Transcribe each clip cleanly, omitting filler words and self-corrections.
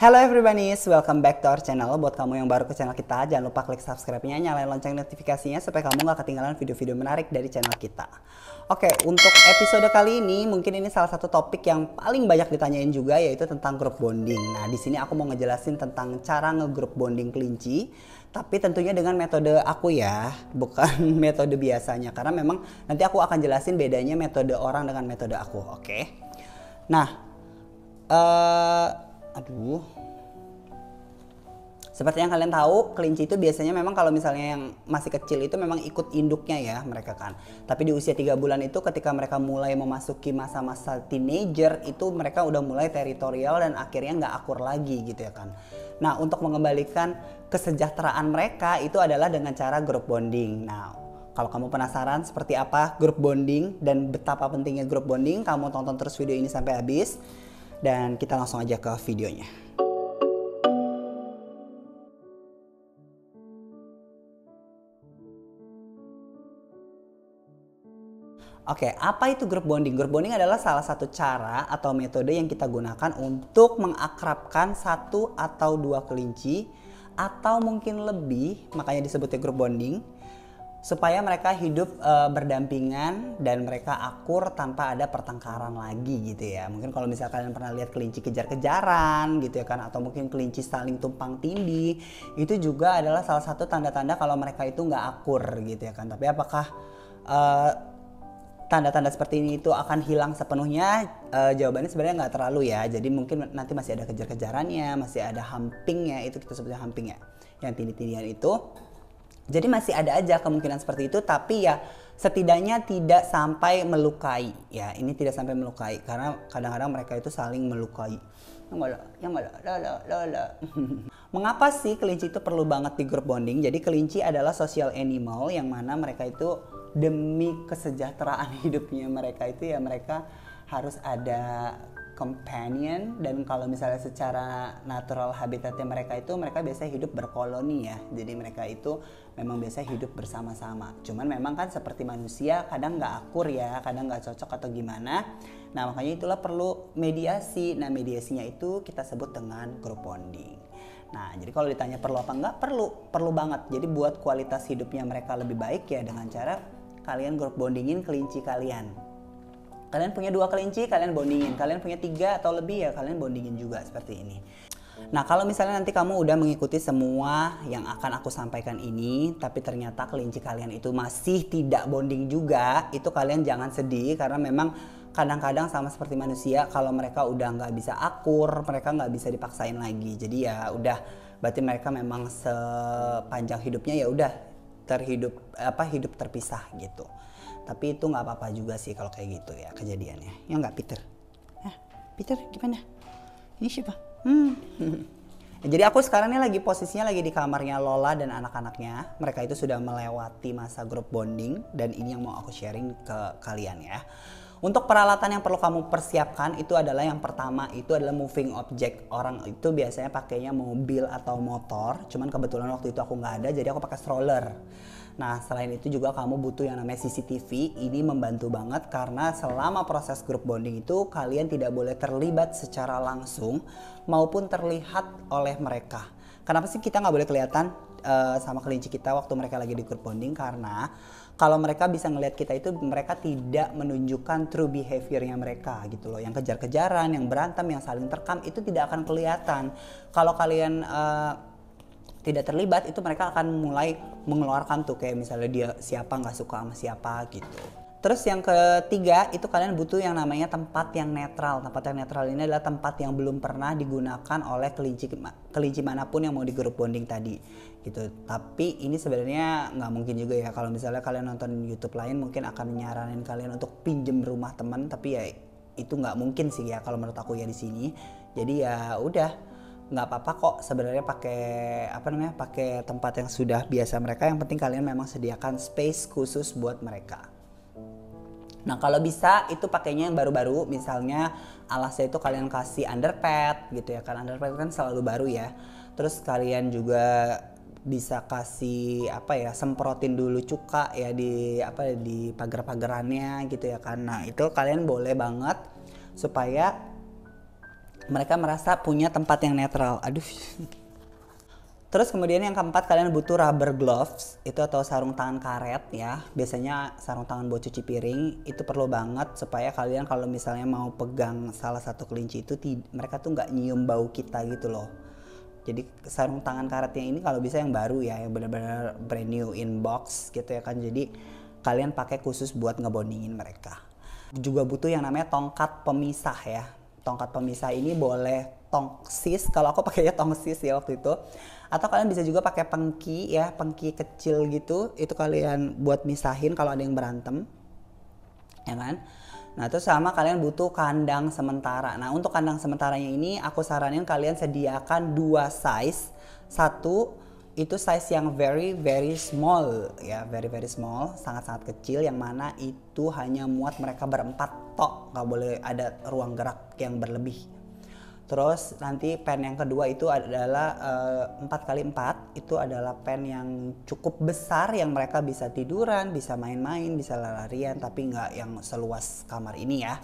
Hello everybody, welcome back to our channel. Buat kamu yang baru ke channel kita, jangan lupa klik subscribe-nya, nyalain lonceng notifikasinya supaya kamu gak ketinggalan video-video menarik dari channel kita. Oke, untuk episode kali ini mungkin ini salah satu topik yang paling banyak ditanyain juga, yaitu tentang group bonding. Nah, di sini aku mau ngejelasin tentang cara ngegroup bonding kelinci, tapi tentunya dengan metode aku ya, bukan metode biasanya. Karena memang nanti aku akan jelasin bedanya metode orang dengan metode aku, oke? Nah, seperti yang kalian tahu, kelinci itu biasanya memang kalau misalnya yang masih kecil itu memang ikut induknya ya mereka kan. Tapi di usia 3 bulan itu ketika mereka mulai memasuki masa-masa teenager itu mereka udah mulai teritorial dan akhirnya nggak akur lagi gitu ya kan. Nah, untuk mengembalikan kesejahteraan mereka itu adalah dengan cara group bonding. Nah, kalau kamu penasaran seperti apa group bonding dan betapa pentingnya group bonding, kamu tonton terus video ini sampai habis. Dan kita langsung aja ke videonya. Oke, apa itu group bonding? Group bonding adalah salah satu cara atau metode yang kita gunakan untuk mengakrabkan satu atau dua kelinci atau mungkin lebih, makanya disebutnya group bonding, supaya mereka hidup berdampingan dan mereka akur tanpa ada pertengkaran lagi gitu ya. Mungkin kalau misalnya kalian pernah lihat kelinci kejar-kejaran gitu ya kan, atau mungkin kelinci saling tumpang tindih, itu juga adalah salah satu tanda-tanda kalau mereka itu nggak akur gitu ya kan. Tapi apakah tanda-tanda seperti ini itu akan hilang sepenuhnya? Jawabannya sebenarnya nggak terlalu ya. Jadi mungkin nanti masih ada kejar-kejarannya, masih ada humpingnya, itu kita sebutnya humping ya, yang tindih-tindihan itu. Jadi masih ada aja kemungkinan seperti itu, tapi ya setidaknya tidak sampai melukai ya. Ini tidak sampai melukai karena kadang-kadang mereka itu saling melukai. Mengapa sih kelinci itu perlu banget di group bonding? Jadi kelinci adalah social animal yang mana mereka itu demi kesejahteraan hidupnya mereka itu ya mereka harus ada companion, dan kalau misalnya secara natural habitatnya mereka itu mereka biasa hidup berkoloni ya. Jadi mereka itu memang biasa hidup bersama-sama. Cuman memang kan seperti manusia kadang nggak akur ya, kadang nggak cocok atau gimana. Nah, makanya itulah perlu mediasi. Nah, mediasinya itu kita sebut dengan group bonding. Nah, jadi kalau ditanya perlu apa enggak, perlu banget. Jadi buat kualitas hidupnya mereka lebih baik ya dengan cara kalian group bondingin kelinci kalian. Kalian punya 2 kelinci, kalian bondingin. Kalian punya 3 atau lebih ya kalian bondingin juga seperti ini. Nah, kalau misalnya nanti kamu udah mengikuti semua yang akan aku sampaikan ini, tapi ternyata kelinci kalian itu masih tidak bonding juga, itu kalian jangan sedih karena memang kadang-kadang sama seperti manusia, kalau mereka udah nggak bisa akur, mereka nggak bisa dipaksain lagi. Jadi ya udah, berarti mereka memang sepanjang hidupnya ya udah hidup terpisah gitu. Tapi itu nggak apa-apa juga sih kalau kayak gitu ya kejadiannya. Ya nggak, Peter? Peter gimana? Ini siapa? Jadi aku sekarang ini posisinya lagi di kamarnya Lola dan anak-anaknya. Mereka itu sudah melewati masa group bonding dan ini yang mau aku sharing ke kalian ya. Untuk peralatan yang perlu kamu persiapkan itu adalah yang pertama itu adalah moving object. Orang itu biasanya pakainya mobil atau motor. Cuman kebetulan waktu itu aku nggak ada, jadi aku pakai stroller. Nah, selain itu juga kamu butuh yang namanya CCTV. Ini membantu banget karena selama proses group bonding itu kalian tidak boleh terlibat secara langsung maupun terlihat oleh mereka. Kenapa sih kita nggak boleh kelihatan sama kelinci kita waktu mereka lagi di group bonding? Karena kalau mereka bisa ngelihat kita itu mereka tidak menunjukkan true behaviornya mereka gitu loh. Yang kejar-kejaran, yang berantem, yang saling terkam itu tidak akan kelihatan. Kalau kalian tidak terlibat itu mereka akan mulai mengeluarkan tuh kayak misalnya dia siapa nggak suka sama siapa gitu. Terus yang ketiga itu kalian butuh yang namanya tempat yang netral. Tempat yang netral ini adalah tempat yang belum pernah digunakan oleh kelinci manapun yang mau di group bonding tadi gitu. Tapi ini sebenarnya nggak mungkin juga ya, kalau misalnya kalian nonton YouTube lain mungkin akan nyaranin kalian untuk pinjem rumah teman, tapi ya itu nggak mungkin sih ya kalau menurut aku ya di sini. Jadi ya udah, nggak apa-apa kok sebenarnya pakai tempat yang sudah biasa mereka. Yang penting kalian memang sediakan space khusus buat mereka. Nah, kalau bisa itu pakainya yang baru-baru, misalnya alasnya itu kalian kasih underpad gitu ya kan. Underpad kan selalu baru ya. Terus kalian juga bisa kasih semprotin dulu cuka ya di pagar-pagarannya gitu ya kan. Nah, itu kalian boleh banget supaya Mereka merasa punya tempat yang netral. Aduh. Terus kemudian yang keempat, kalian butuh rubber gloves itu atau sarung tangan karet ya. Biasanya sarung tangan buat cuci piring itu perlu banget supaya kalian kalau misalnya mau pegang salah satu kelinci itu mereka tuh nggak nyium bau kita gitu loh. Jadi sarung tangan karetnya ini kalau bisa yang baru ya, yang benar-benar brand new in box gitu ya kan. Jadi kalian pakai khusus buat ngebondingin mereka. Juga butuh yang namanya tongkat pemisah ya. Tongkat pemisah ini boleh tongsis, kalau aku pakainya tongsis ya waktu itu. Atau kalian bisa juga pakai pengki ya, pengki kecil gitu. Itu kalian buat misahin kalau ada yang berantem. Ya kan? Nah, terus sama kalian butuh kandang sementara. Nah, untuk kandang sementaranya ini aku saranin kalian sediakan 2 size. Satu itu size yang very very small ya, very very small, sangat-sangat kecil yang mana itu hanya muat mereka berempat tok, nggak boleh ada ruang gerak yang berlebih. Terus nanti pen yang kedua itu adalah 4x4, itu adalah pen yang cukup besar yang mereka bisa tiduran, bisa main-main, bisa lari-larian, tapi nggak yang seluas kamar ini ya.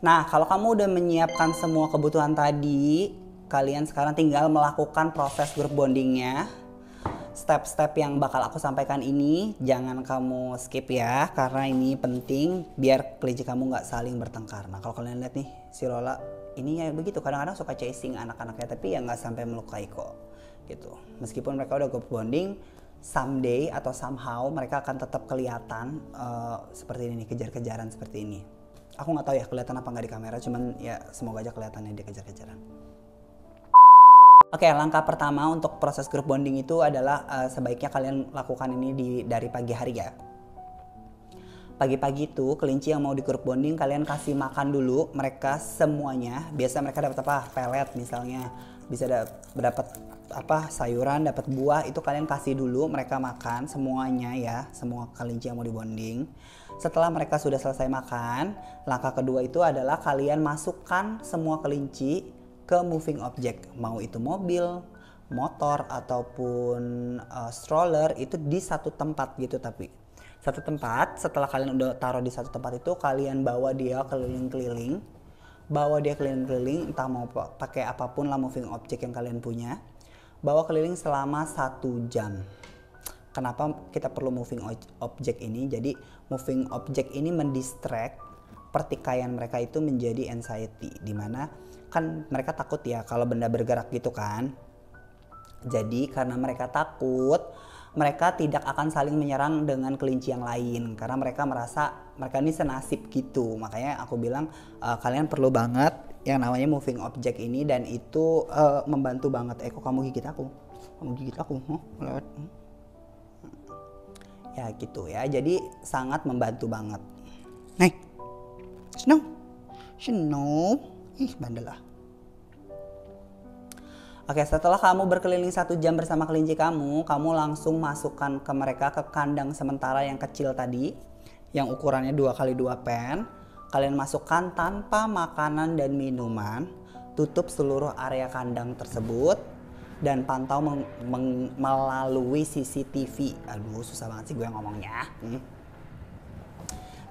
Nah, kalau kamu udah menyiapkan semua kebutuhan tadi, kalian sekarang tinggal melakukan proses group bondingnya. Step-step yang bakal aku sampaikan ini jangan kamu skip ya, karena ini penting biar kelinci kamu nggak saling bertengkar. Nah, kalau kalian lihat nih, si Lola ini ya begitu, kadang-kadang suka chasing anak-anaknya, tapi ya nggak sampai melukai kok gitu. Meskipun mereka udah group bonding, someday atau somehow mereka akan tetap kelihatan seperti ini, kejar-kejaran seperti ini. Aku nggak tahu ya kelihatan apa nggak di kamera, cuman ya semoga aja kelihatannya dia kejar-kejaran. Oke, langkah pertama untuk proses group bonding itu adalah sebaiknya kalian lakukan ini dari pagi hari ya. Pagi-pagi itu kelinci yang mau di group bonding kalian kasih makan dulu mereka semuanya. Biasa mereka dapat apa? Pelet misalnya, bisa dapat apa? Sayuran, dapat buah, itu kalian kasih dulu mereka makan semuanya ya, semua kelinci yang mau di bonding. Setelah mereka sudah selesai makan, langkah kedua itu adalah kalian masukkan semua kelinci ke moving object, mau itu mobil, motor ataupun stroller, itu di satu tempat gitu. Tapi satu tempat, setelah kalian udah taruh di satu tempat itu kalian bawa dia keliling-keliling, entah mau pakai apapun lah moving object yang kalian punya, bawa keliling selama 1 jam. Kenapa kita perlu moving object ini? Jadi moving object ini mendistract pertikaian mereka itu menjadi anxiety, dimana kan mereka takut ya kalau benda bergerak gitu kan. Jadi karena mereka takut, mereka tidak akan saling menyerang dengan kelinci yang lain karena mereka merasa mereka ini senasib gitu. Makanya aku bilang kalian perlu banget yang namanya moving object ini, dan itu membantu banget. Kok kamu gigit aku? Lewat. Ya gitu ya, jadi sangat membantu banget. Nih, Snow, bandel lah. Oke, setelah kamu berkeliling 1 jam bersama kelinci kamu langsung masukkan ke mereka ke kandang sementara yang kecil tadi, yang ukurannya 2x2 pen. Kalian masukkan tanpa makanan dan minuman, tutup seluruh area kandang tersebut, dan pantau melalui CCTV. Aduh, susah banget sih gue ngomongnya.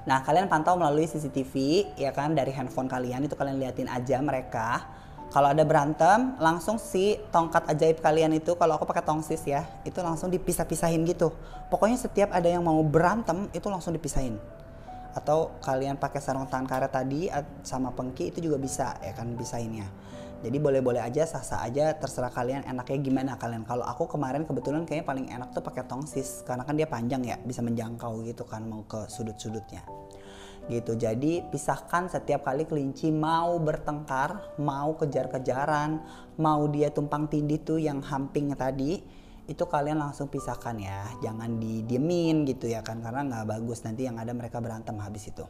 Nah, kalian pantau melalui CCTV ya kan, dari handphone kalian itu kalian liatin aja mereka. Kalau ada berantem, langsung si tongkat ajaib kalian itu, kalau aku pakai tongsis ya, itu langsung dipisah-pisahin gitu. Pokoknya setiap ada yang mau berantem itu langsung dipisahin. Atau kalian pakai sarung tangan karet tadi sama pengki itu juga bisa ya kan pisahinnya. Jadi boleh-boleh aja, sah-sah aja, terserah kalian enaknya gimana kalian. Kalau aku kemarin kebetulan kayaknya paling enak tuh pakai tongsis karena kan dia panjang ya, bisa menjangkau gitu kan mau ke sudut-sudutnya. Gitu. Jadi pisahkan setiap kali kelinci mau bertengkar, mau kejar-kejaran, mau dia tumpang tindih tuh yang hamping tadi, itu kalian langsung pisahkan ya, jangan didiemin gitu ya kan, karena nggak bagus nanti yang ada mereka berantem habis itu.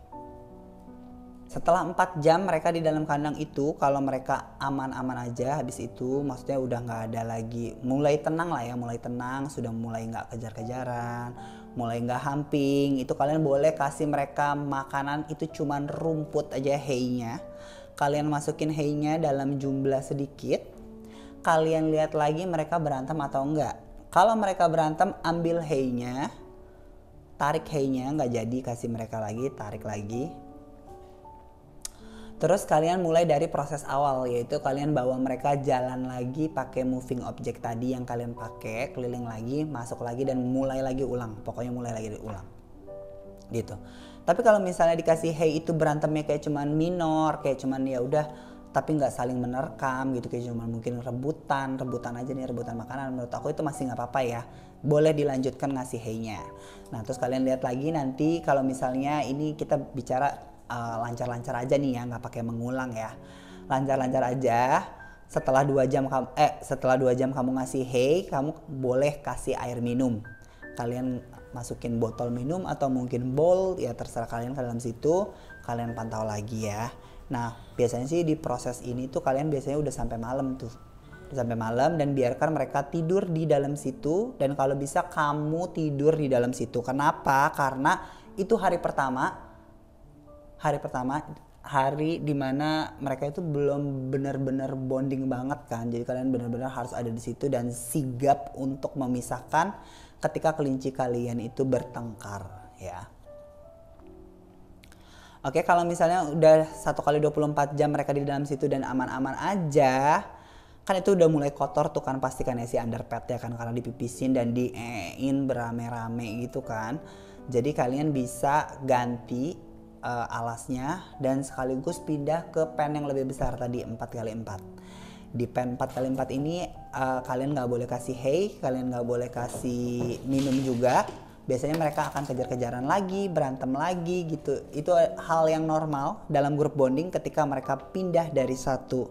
Setelah 4 jam mereka di dalam kandang itu, kalau mereka aman-aman aja, habis itu maksudnya udah nggak ada lagi, mulai tenang lah ya, mulai tenang, sudah mulai nggak kejar-kejaran, mulai nggak hamping, itu kalian boleh kasih mereka makanan, itu cuman rumput aja, hay-nya. Kalian masukin hay-nya dalam jumlah sedikit, kalian lihat lagi mereka berantem atau enggak. Kalau mereka berantem, ambil hay-nya, tarik hay-nya, nggak jadi kasih mereka lagi, tarik lagi. Terus kalian mulai dari proses awal, yaitu kalian bawa mereka jalan lagi pakai moving object tadi yang kalian pakai, keliling lagi, masuk lagi, dan mulai lagi ulang. Pokoknya mulai lagi ulang gitu. Tapi kalau misalnya dikasih hey itu berantemnya kayak cuman minor, kayak cuman ya udah tapi nggak saling menerkam gitu, kayak cuman mungkin rebutan aja nih, rebutan makanan, menurut aku itu masih nggak apa-apa ya, boleh dilanjutkan ngasih hey-nya. Nah terus kalian lihat lagi nanti kalau misalnya ini kita bicara lancar-lancar aja nih ya, nggak pakai mengulang ya, lancar-lancar aja. Setelah 2 jam kamu ngasih hey, kamu boleh kasih air minum. Kalian masukin botol minum atau mungkin bowl, ya terserah kalian ke dalam situ, kalian pantau lagi ya. Nah biasanya sih di proses ini tuh kalian biasanya udah sampai malam tuh, dan biarkan mereka tidur di dalam situ, dan kalau bisa kamu tidur di dalam situ. Kenapa? Karena itu hari pertama hari dimana mereka itu belum benar-benar bonding banget kan, jadi kalian benar-benar harus ada di situ dan sigap untuk memisahkan ketika kelinci kalian itu bertengkar ya. Oke, kalau misalnya udah 1 kali 24 jam mereka di dalam situ dan aman-aman aja, kan itu udah mulai kotor tuh kan pastikan ya si underpad ya kan, karena dipipisin dan diein berame-rame gitu kan. Jadi kalian bisa ganti alasnya dan sekaligus pindah ke pen yang lebih besar tadi 4x4. Di pen 4x4 ini kalian nggak boleh kasih hay, kalian nggak boleh kasih minum juga. Biasanya mereka akan kejar-kejaran lagi, berantem lagi gitu. Itu hal yang normal dalam grup bonding ketika mereka pindah dari satu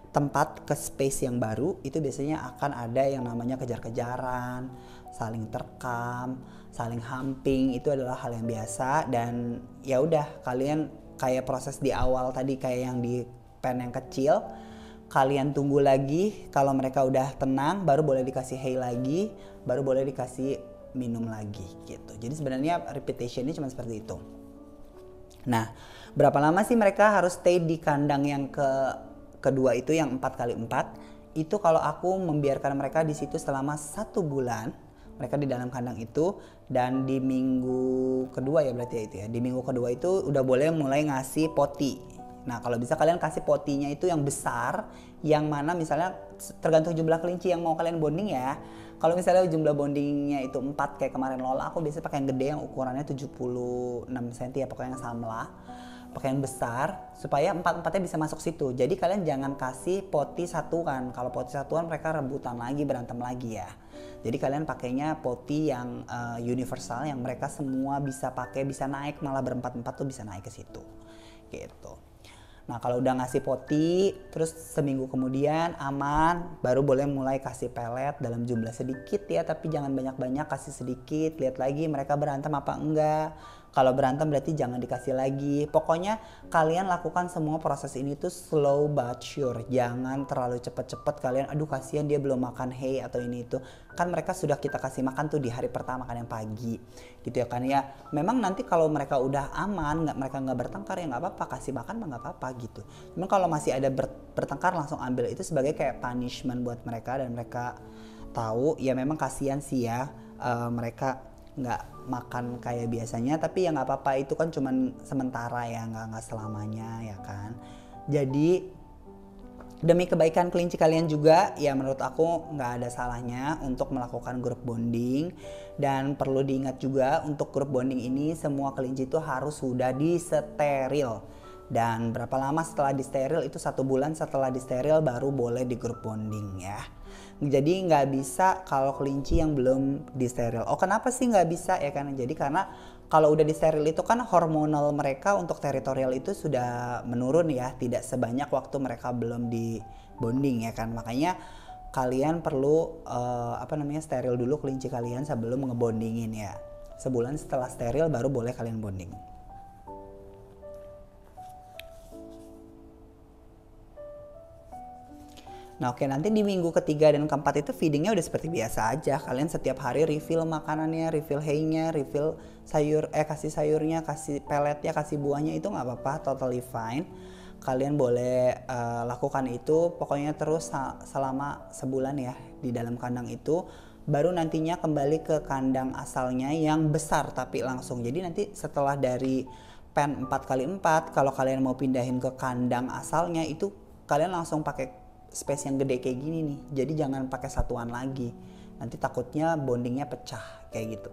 tempat ke space yang baru. Itu biasanya akan ada yang namanya kejar-kejaran, saling terkam, saling humping. Itu adalah hal yang biasa, dan ya udah kalian kayak proses di awal tadi kayak yang di pen yang kecil, kalian tunggu lagi kalau mereka udah tenang, baru boleh dikasih hay lagi, baru boleh dikasih minum lagi gitu. Jadi sebenarnya repetition ini cuma seperti itu. Nah, berapa lama sih mereka harus stay di kandang yang kedua itu, yang 4x4? Itu kalau aku membiarkan mereka di situ selama 1 bulan, mereka di dalam kandang itu, dan di minggu kedua ya berarti ya itu ya. Di minggu kedua itu udah boleh mulai ngasih poti. Nah kalau bisa kalian kasih potinya itu yang besar, yang mana misalnya tergantung jumlah kelinci yang mau kalian bonding ya. Kalau misalnya jumlah bondingnya itu 4 kayak kemarin Lola, aku biasanya pakai yang gede yang ukurannya 76 cm ya, pokoknya yang sama lah. Pakai yang besar supaya 4-4-nya bisa masuk situ. Jadi kalian jangan kasih poti satuan. Kalau poti satuan mereka rebutan lagi, berantem lagi ya. Jadi kalian pakainya poti yang universal, yang mereka semua bisa pakai, bisa naik, malah berempat-empat tuh bisa naik ke situ. Gitu. Nah kalau udah ngasih poti, terus seminggu kemudian aman, baru boleh mulai kasih pelet dalam jumlah sedikit ya, tapi jangan banyak-banyak, kasih sedikit, lihat lagi mereka berantem apa enggak. Kalau berantem berarti jangan dikasih lagi. Pokoknya kalian lakukan semua proses ini tuh slow but sure. Jangan terlalu cepet-cepet kalian, aduh kasihan dia belum makan hay atau ini itu. Kan mereka sudah kita kasih makan tuh di hari pertama kan yang pagi. Gitu ya kan ya. Memang nanti kalau mereka udah aman, mereka nggak bertengkar ya nggak apa-apa. Kasih makan mah nggak apa-apa gitu. Cuman kalau masih ada bertengkar langsung ambil, itu sebagai kayak punishment buat mereka, dan mereka tahu ya memang kasihan sih ya mereka nggak makan kayak biasanya, tapi ya nggak apa-apa, itu kan cuman sementara ya, nggak selamanya ya kan. Jadi demi kebaikan kelinci kalian juga ya, menurut aku nggak ada salahnya untuk melakukan grup bonding. Dan perlu diingat juga untuk grup bonding ini semua kelinci itu harus sudah disteril. Dan berapa lama setelah disteril? Itu 1 bulan setelah disteril baru boleh di grup bonding ya. Jadi nggak bisa kalau kelinci yang belum disteril. Oh kenapa sih nggak bisa ya kan? Jadi karena kalau udah disteril itu kan hormonal mereka untuk teritorial itu sudah menurun ya, tidak sebanyak waktu mereka belum di bonding ya kan. Makanya kalian perlu steril dulu kelinci kalian sebelum ngebondingin ya. Sebulan setelah steril baru boleh kalian bonding. Nah oke, nanti di minggu ketiga dan keempat itu feedingnya udah seperti biasa aja. Kalian setiap hari refill makanannya, refill hay-nya, refill kasih sayurnya, kasih pelletnya, kasih buahnya, itu nggak apa-apa, totally fine. Kalian boleh lakukan itu pokoknya terus selama sebulan ya di dalam kandang itu. baru nantinya kembali ke kandang asalnya yang besar tapi langsung. Jadi nanti setelah dari pen 4x4, kalau kalian mau pindahin ke kandang asalnya itu kalian langsung pakai space yang gede kayak gini nih. Jadi jangan pakai satuan lagi. Nanti takutnya bondingnya pecah kayak gitu.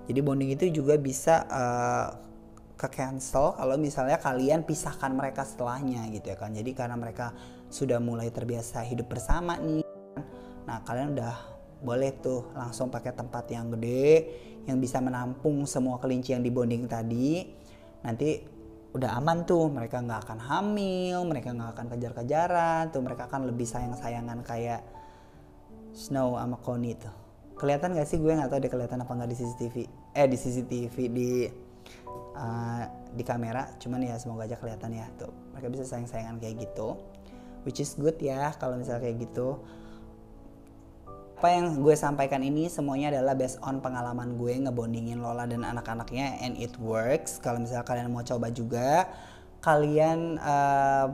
Jadi bonding itu juga bisa ke cancel kalau misalnya kalian pisahkan mereka setelahnya gitu ya kan. Jadi karena mereka sudah mulai terbiasa hidup bersama nih, nah kalian udah boleh tuh langsung pakai tempat yang gede yang bisa menampung semua kelinci yang di bonding tadi. Nanti udah aman tuh, mereka nggak akan hamil, mereka nggak akan kejar-kejaran tuh, mereka akan lebih sayang-sayangan kayak Snow sama Connie tuh. Kelihatan gak sih? Gue nggak tahu deh kelihatan apa nggak di CCTV di kamera, cuman ya semoga aja kelihatan ya tuh, mereka bisa sayang-sayangan kayak gitu, which is good ya kalau misalnya kayak gitu. Apa yang gue sampaikan ini semuanya adalah based on pengalaman gue ngebondingin Lola dan anak-anaknya, and it works. Kalau misalnya kalian mau coba juga, kalian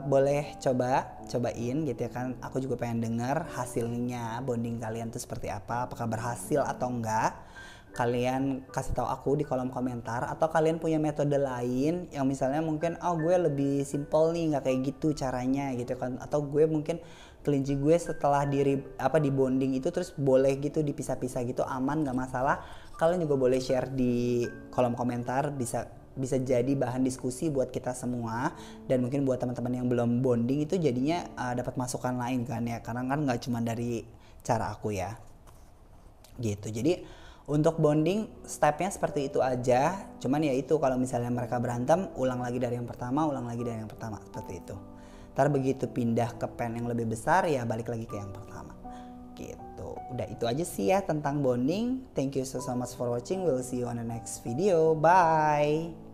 boleh cobain gitu ya kan. Aku juga pengen denger hasilnya bonding kalian tuh seperti apa, apakah berhasil atau enggak. Kalian kasih tahu aku di kolom komentar, atau kalian punya metode lain yang misalnya mungkin gue lebih simple nih, nggak kayak gitu caranya gitu kan, atau gue mungkin kelinci gue setelah di bonding itu terus boleh gitu dipisah-pisah gitu, aman nggak masalah. Kalian juga boleh share di kolom komentar, bisa jadi bahan diskusi buat kita semua, dan mungkin buat teman-teman yang belum bonding itu jadinya dapat masukan lain kan ya, karena kan nggak cuma dari cara aku ya gitu. Jadi untuk bonding stepnya seperti itu aja, cuman ya itu kalau misalnya mereka berantem, ulang lagi dari yang pertama seperti itu. Ntar begitu pindah ke pen yang lebih besar ya balik lagi ke yang pertama gitu. Udah itu aja sih ya tentang bonding. Thank you so much for watching. We'll see you on the next video. Bye.